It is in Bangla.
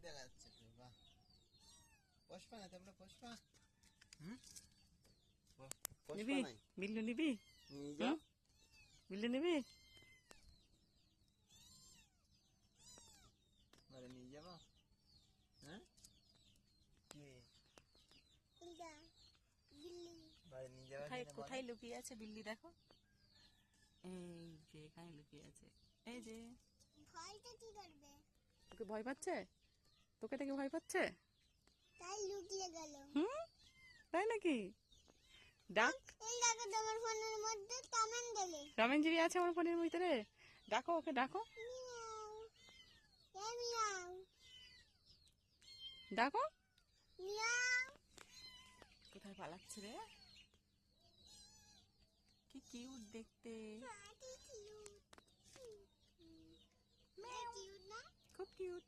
দেখা যাচ্ছে তো, বাহ। পুষ্পা না তোমরা, পুষ্পা নিবি নাই বিল্লু, নিবি নিয়ে যাও। বিল্লু নিবি? বলে নিয়ে যাবো। হ্যাঁ বাড়ি নিয়ে যাবো। কোথায় কোথায় লুকিয়ে আছে বিল্লি দেখো, এই যে এখানে লুকিয়ে আছে। এই যে ভয়টা কি করবে? তোকে ভয় পাচ্ছে, তোকে দেখে ভয় পাচ্ছে। তাই লুকিয়ে গেল। তাই নাকি? ডাক, এই দেখো তোমার ফোনের মধ্যে কমেন্ট দিলে। রমেনজিবি আছে আমার ফোনের ভিতরে, ডাকো ওকে, ডাকো মিয়াও এ মিয়াও ডাকো। মিয়াও। কোথায় পালাচ্ছে রে? কি কিউট দেখতে, কি কিউট। কিউট না? খুব কিউট।